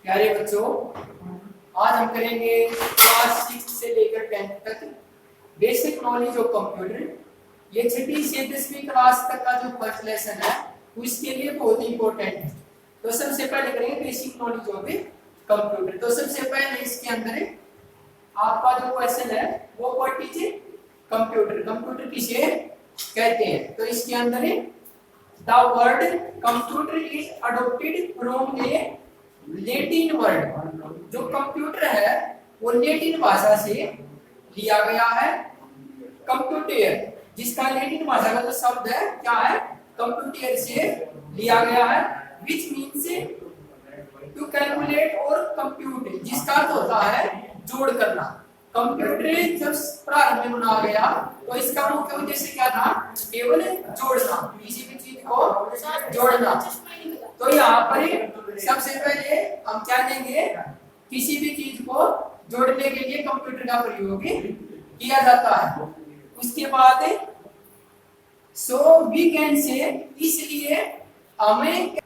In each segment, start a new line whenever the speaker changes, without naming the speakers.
प्यारे बच्चों, आज हम करेंगे क्लास 6 से लेकर 10th तक बेसिक नॉलेज ऑफ कंप्यूटर। ये 6वीं से 10वीं क्लास तक का जो फर्स्ट लेसन है उसके लिए बहुत इंपॉर्टेंट है। तो सबसे पहले करेंगे बेसिक नॉलेज ऑफ कंप्यूटर। तो सबसे पहले इसके अंदर आपका जो क्वेश्चन है वो व्हाट इज कंप्यूटर, कंप्यूटर किसे कहते हैं। तो इसके अंदर the word computer is adopted from A Latin word. जो कंप्यूटर है वो लैटिन भाषा से लिया गया है। कंप्यूटर जिसका लैटिन भाषा का जो शब्द है क्या है, कंप्यूटर से लिया गया है। विच मीन्स टू कैलकुलेट और कंप्यूट, जिसका अर्थ होता है जोड़ करना। कंप्यूटर जब प्रारंभ में बनाया गया तो इसका मुख्य उद्देश्य क्या था, केवल जोड़ना, किसी भी चीज को जोड़ना। तो यहाँ पर सबसे पहले हम क्या लेंगे, किसी भी चीज को जोड़ने के लिए कंप्यूटर का प्रयोग किया जाता है। उसके बाद सो वी कैन से, इसलिए हमें,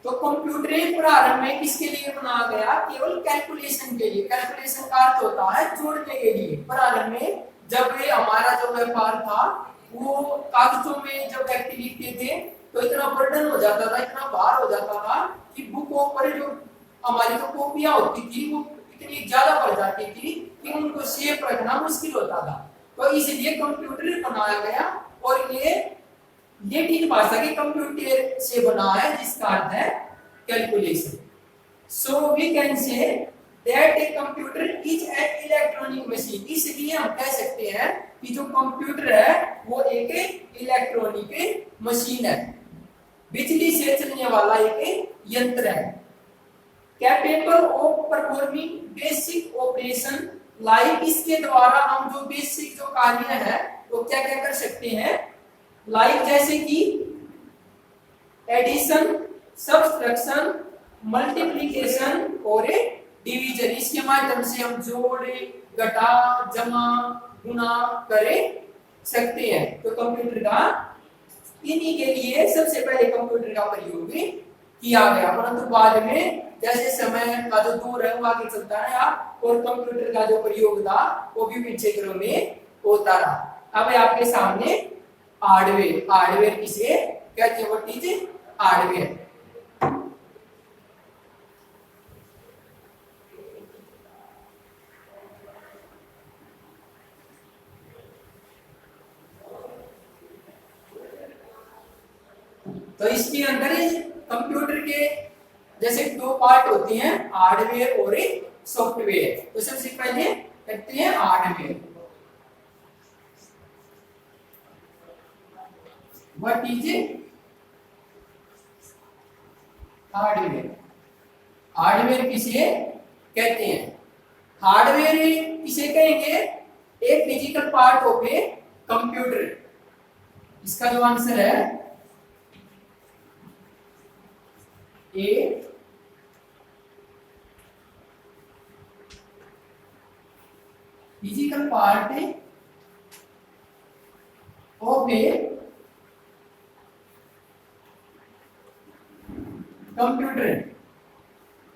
तो कंप्यूटर प्रारंभ में किसके लिए बनाया गया, केवल कैलकुलेशन के लिए। कैलकुलेशन का अर्थ होता है जोड़ने के लिए। प्रारंभ में जब हमारा जो व्यापार था वो कागजों में जब व्यक्ति लिखते थे तो इतना बर्डन हो जाता था, इतना भार हो जाता था कि बुकों पर जो हमारी जो कॉपियां होती थी वो इतनी ज्यादा बढ़ जाती थी कि उनको सेफ रखना मुश्किल होता था। तो इसलिए कंप्यूटर बनाया गया और ये लैटिन भाषा के कंप्यूटर से बना है जिसका अर्थ है calculation. So we can say that a computer is an electronic machine. इसलिए हम कह सकते हैं कि जो कंप्यूटर है वो एक इलेक्ट्रॉनिक मशीन है, बिजली से चलने वाला एक यंत्र है। Capable of performing basic operation like, इसके द्वारा हम जो बेसिक जो कार्य है वो क्या क्या कर सकते हैं, लाइक जैसे कि एडिशन, सब्सट्रैक्शन, मल्टीप्लिकेशन और डिवीजन। इसके माध्यम से हम जोड़, घटा, जमा, गुणा कर सकते हैं। तो कंप्यूटर का इन्हीं के लिए सबसे पहले कंप्यूटर का प्रयोग किया गया, परंतु बाद में जैसे समय का जो दूर है वो आगे चलता रहा और कंप्यूटर का जो प्रयोग था वो विभिन्न क्षेत्रों में होता रहा। अब आपके सामने हार्डवेयर, हार्डवेयर किसे कहते हैं, व्हाट इज हार्डवेयर। तो इसके अंदर कंप्यूटर के जैसे दो पार्ट होते हैं, हार्डवेयर और सॉफ्टवेयर। तो सबसे पहले कहते हैं hardware. What is hardware, hardware किसे कहते हैं। हार्डवेयर किसे कहेंगे, एक physical part of a computer. इसका जो आंसर है a physical part of a computer.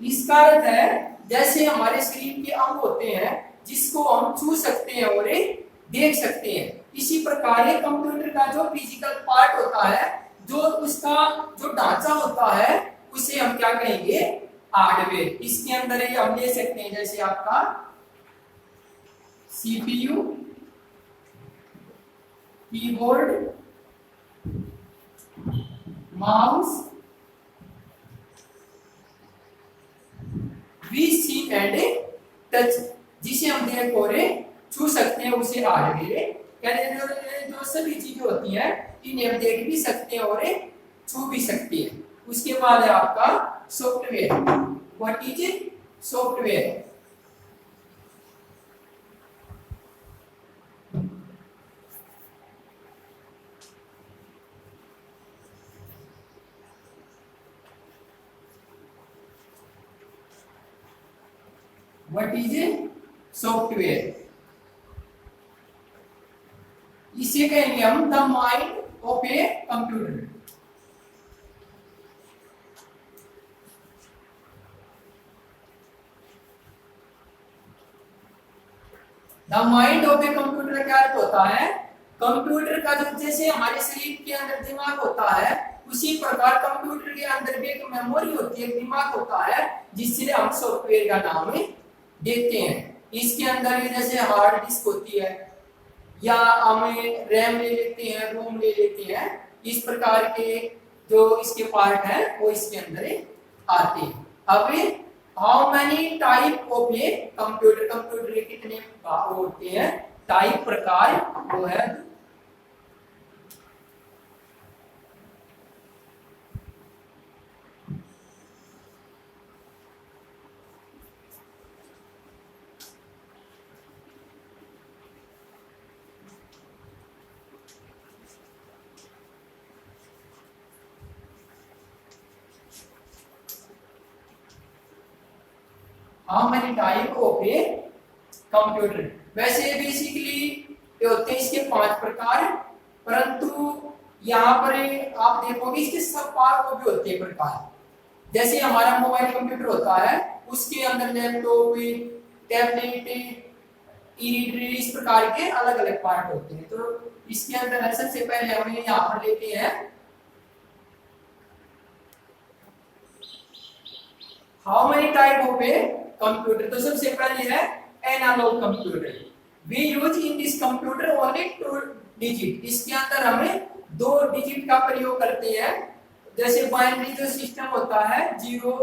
इसका अर्थ है जैसे हमारे शरीर के अंग होते हैं जिसको हम छू सकते हैं और देख सकते हैं, इसी प्रकार कंप्यूटर का जो फिजिकल पार्ट होता है, जो उसका जो ढांचा होता है उसे हम क्या कहेंगे, हार्डवेयर। इसके अंदर हम ले सकते हैं जैसे आपका CPU, keyboard, mouse, VC and touch, जिसे हम देख और छू सकते हैं उसे हार्डवेयर कहते हैं। जो सभी चीजें होती हैं इन्हें हम देख भी सकते हैं और छू भी सकते हैं। उसके बाद है आपका software. What is software, what is software, इसे कहेंगे हम the mind of a computer. The mind of a computer क्या अर्थ होता है, कंप्यूटर का जो जैसे हमारे शरीर के अंदर दिमाग होता है उसी प्रकार कंप्यूटर के अंदर भी एक मेमोरी होती है, दिमाग होता है, जिससे हम सॉफ्टवेयर का नाम देते हैं। इसके अंदर जैसे हार्ड डिस्क होती है या हमें रैम ले लेते हैं, रोम ले लेते हैं, इस प्रकार के जो इसके पार्ट है वो इसके अंदर आते हैं। अब how many type of a computer, computer के कितने भाग होते हैं, टाइप प्रकार वो है how many type of a computer. वैसे बेसिकली ये होते हैं इसके 5 प्रकार, परंतु यहाँ पर आप देखोगे इसके सब पार्ट को भी होते हैं प्रकार। जैसे हमारा मोबाइल कंप्यूटर होता है उसके अंदर लैपटॉप, टैबलेट, ई रीडर, इस प्रकार के अलग अलग पार्ट होते हैं। तो इसके अंदर सबसे पहले हम यहाँ पर लेते हैं how many type of a computer. तो सबसे पहले है analog computer. We use in this computer only 2 डिजिट। इसके अंदर हमें 2 डिजिट का प्रयोग करते हैं। जैसे बाइनरी जो सिस्टम होता है 0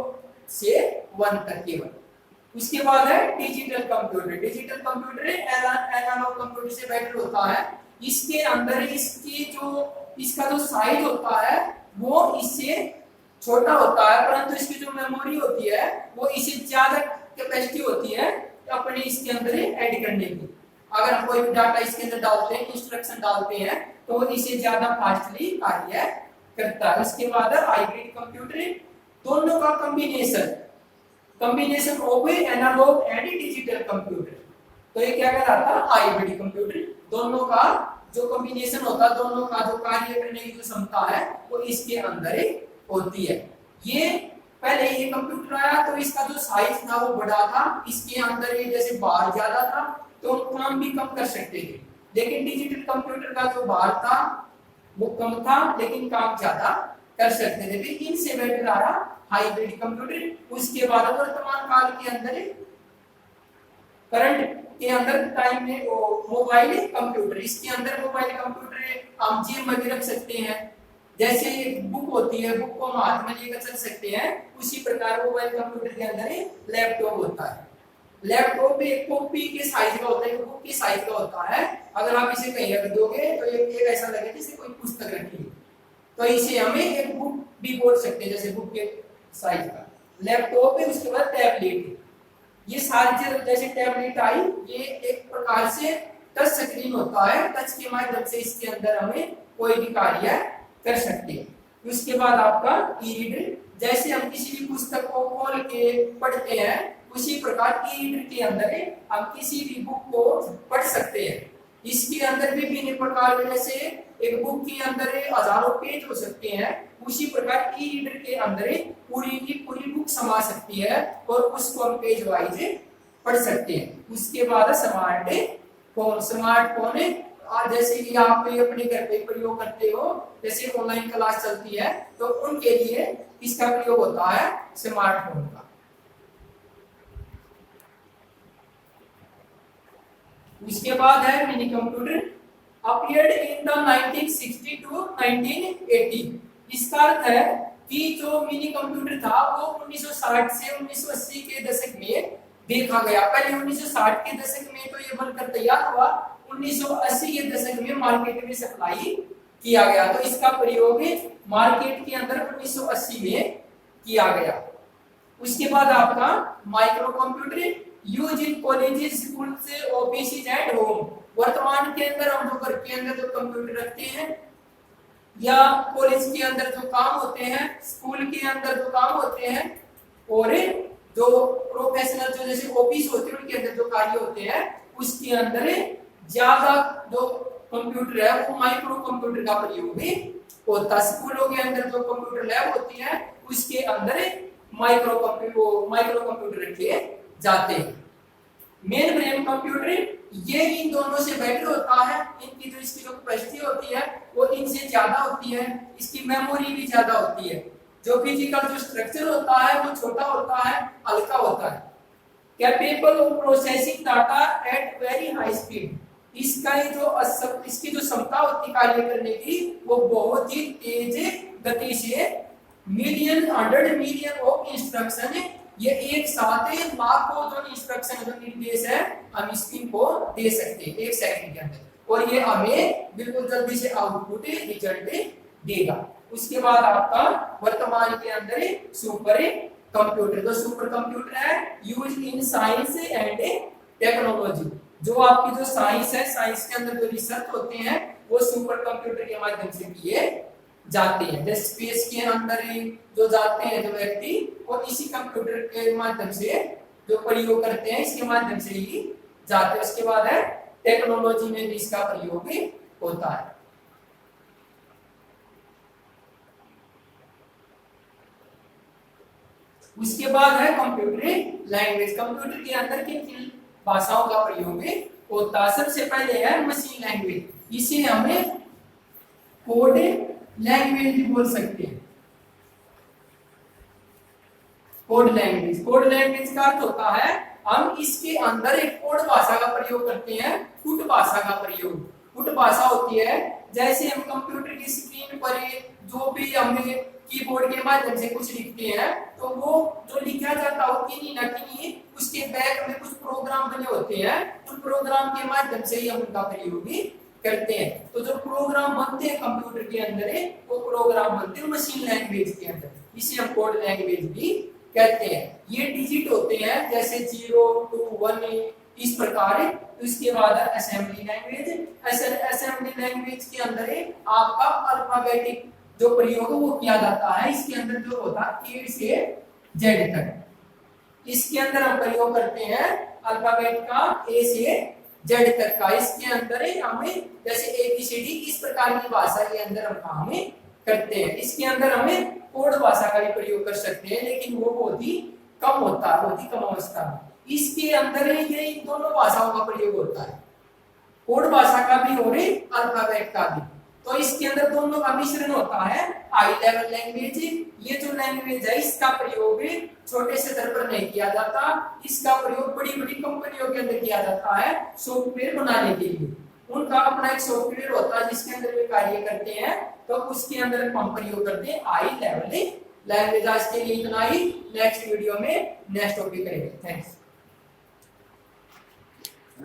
से 1 तक केवल। उसके बाद है digital computer. Digital computer analog computer से बेटर होता है। इसके अंदर इसका जो साइज होता है वो इससे छोटा होता है, परंतु इसकी जो मेमोरी होती है वो इससे ज्यादा कैपेसिटी होती है अपने इसके अंदर ऐड करने की। अगर हम कोई डाटा इसके अंदर डालते हैं, इंस्ट्रक्शन डालते हैं, तो इसे ज्यादा फास्टली कार्य करता है। उसके बाद हाइब्रिड कंप्यूटर, दोनों का combination of analog and digital computer. तो ये क्या कहलाता है, हाइब्रिड कंप्यूटर। दोनों का जो कॉम्बिनेशन होता है, दोनों का जो कार्य करने की जो क्षमता है वो इसके अंदर होती है। ये पहले ये कंप्यूटर आया तो इसका जो साइज था वो बड़ा था, इसके अंदर ये जैसे भार ज्यादा था तो काम भी कम कर सकते थे। लेकिन डिजिटल कंप्यूटर का जो भार था वो कम था लेकिन काम ज्यादा कर सकते थे। लेकिन इनसे बेटर आ रहा हाइब्रिड कंप्यूटर। उसके बाद वर्तमान काल के अंदर करंट के अंदर टाइम में मोबाइल कंप्यूटर, इसके अंदर मोबाइल कंप्यूटर हम जेब में भी रख सकते हैं। जैसे एक बुक होती है, बुक को हम हाथ में लेकर चल सकते हैं, उसी प्रकार मोबाइल कंप्यूटर के अंदर लैपटॉप होता है। लैपटॉप एक कॉपी के साइज का होता है, एक बुक के साइज का होता है। अगर आप इसे कहीं रख दोगे तो एक ऐसा लगेगा जैसे कोई पुस्तक रखी है। तो इसे हमें एक बुक भी बोल सकते हैं, जैसे बुक के साइज का। लैपटॉप है, उसके बाद टैबलेट। ये सारी जैसे टैबलेट आई, ये एक प्रकार से टच स्क्रीन होता है। टच के माध्यम से इसके अंदर हमें कोई भी कार्य कर सकते हैं। उसके बाद आपका ई रीडर, जैसे हम किसी भी पुस्तक को खोल के पढ़ते हैं उसी प्रकार ई रीडर के अंदर हम किसी भी बुक को पढ़ सकते हैं। इसके अंदर भी विभिन्न प्रकार के, जैसे एक बुक के अंदर हजारों पेज हो सकते हैं, उसी प्रकार ई रीडर के अंदर पूरी की पूरी बुक समा सकती है और उसको हम पेज वाइज पढ़ सकते हैं। उसके बाद स्मार्टफोन और जैसे कि आप अपने घर पे प्रयोग करते हो, जैसे ऑनलाइन क्लास चलती है तो उनके लिए इसका प्रयोग होता है स्मार्टफोन का। उसके बाद है mini computer, appeared in the 1960 to 1980। इसका अर्थ है कि जो मिनी कंप्यूटर था वो 1960 से 1980 के दशक में देखा गया। पहले 1960 के दशक में तो ये बनकर तैयार हुआ, 1980 के दशक में मार्केट में सप्लाई किया गया। तो इसका प्रयोग मार्केट के अंदर 1980 में किया गया। उसके बाद आपका micro computer, use in colleges, schools, offices and home. वर्तमान के अंदर हम जो घर के अंदर जो कंप्यूटर रखते हैं या कॉलेज के अंदर जो काम होते हैं, स्कूल के अंदर जो काम होते हैं, और जो प्रोफेशनल जो जैसे ऑफिस होते हैं उनके अंदर जो कार्य होते हैं, उसके अंदर ज्यादा जो कंप्यूटर है वो माइक्रो कंप्यूटर का प्रयोग भी होता है। स्कूलों के अंदर जो कंप्यूटर लैब होती है उसके अंदर माइक्रो कंप्यूटर रखे जाते हैं। मेन ब्रेन कंप्यूटर ये इन दोनों से बेटर होता है, इनकी जो इसकी जो कैपेसिटी होती है वो इनसे ज्यादा होती है, इसकी मेमोरी भी ज्यादा होती है, जो फिजिकल जो स्ट्रक्चर होता है वो छोटा होता है, हल्का होता है। Capable of processing data at very high speed, इसका ये जो इसकी जो क्षमता होती है कार्य करने की वो बहुत ही तेज गति से मिलियन 100 मिलियन ऑफ इंस्ट्रक्शन, ये एक साथ लाखों जो इंस्ट्रक्शन जो निर्देश है हम स्क्रीन को दे सकते हैं एक सेकंड के अंदर, और ये हमें बिल्कुल जल्दी से आउटपुट रिजल्ट देगा। उसके बाद आपका वर्तमान के अंदर सुपर कंप्यूटर, तो सुपर कंप्यूटर है use in science and technology, जो आपकी जो साइंस है, साइंस के अंदर जो रिसर्च होते हैं वो सुपर कंप्यूटर के माध्यम से किए जाते हैं। जैसे स्पेस के अंदर जो जाते हैं जो व्यक्ति वो इसी कंप्यूटर के माध्यम से जो प्रयोग करते हैं इसके माध्यम से ही जाते हैं। उसके बाद है टेक्नोलॉजी में भी इसका प्रयोग होता है। उसके बाद है कंप्यूटर लैंग्वेज, कंप्यूटर के अंदर किन किन भाषाओं का प्रयोग होता है। सबसे पहले है मशीन लैंग्वेज, इसे हमें कोड लैंग्वेज भी बोल सकते हैं। कोड लैंग्वेज, कोड लैंग्वेज का अर्थ होता है हम इसके अंदर एक कोड भाषा का प्रयोग करते हैं, कुट भाषा का प्रयोग। कुट भाषा होती है जैसे हम कंप्यूटर की स्क्रीन पर जो भी हमें कीबोर्ड के माध्यम से कुछ लिखते हैं तो वो जो लिखा जाता है किन्हीं न किन्हीं उसके बैक में कुछ प्रोग्राम बने होते हैं, उन प्रोग्राम के माध्यम से ही हम उनका प्रयोग भी करते हैं। तो जो प्रोग्राम बनते हैं कंप्यूटर के अंदर वो प्रोग्राम बनते हैं मशीन लैंग्वेज के अंदर, इसे हम कोड लैंग्वेज भी कहते हैं। ये डिजिट होते हैं जैसे 0 2 1 इस प्रकार। उसके बाद असेंबली लैंग्वेज, असेंबली लैंग्वेज के अंदर आपका अल्फाबेटिक जो प्रयोग वो किया जाता है, इसके अंदर जो होता है A से Z तक, इसके अंदर हम प्रयोग करते हैं अल्फाबेट का A से Z तक का। इसके अंदर हमें जैसे ABCD इस प्रकार की भाषा के अंदर हम काम करते हैं। इसके अंदर हमें कोड भाषा का भी प्रयोग कर सकते हैं लेकिन वो बहुत ही कम होता है, बहुत ही कम अवस्था में। इसके अंदर ये इन दोनों भाषाओं का प्रयोग होता है, कोड भाषा का भी और अल्फाबेट का भी। तो इसके अंदर दोनों का मिश्रण होता है हाई लेवल लैंग्वेज। ये जो लैंग्वेज है इसका प्रयोग छोटे से स्तर पर नहीं किया जाता, इसका प्रयोग बड़ी बड़ी कंपनियों के अंदर किया जाता है सॉफ्टवेयर बनाने के लिए। उनका अपना एक सॉफ्टवेयर होता है जिसके अंदर वे कार्य करते हैं, तो उसके अंदर हम प्रयोग करते हैं हाई लेवल लैंग्वेज। आज के लिए इतना ही, नेक्स्ट वीडियो में नेक्स्ट टॉपिक करेंगे। थैंक्स।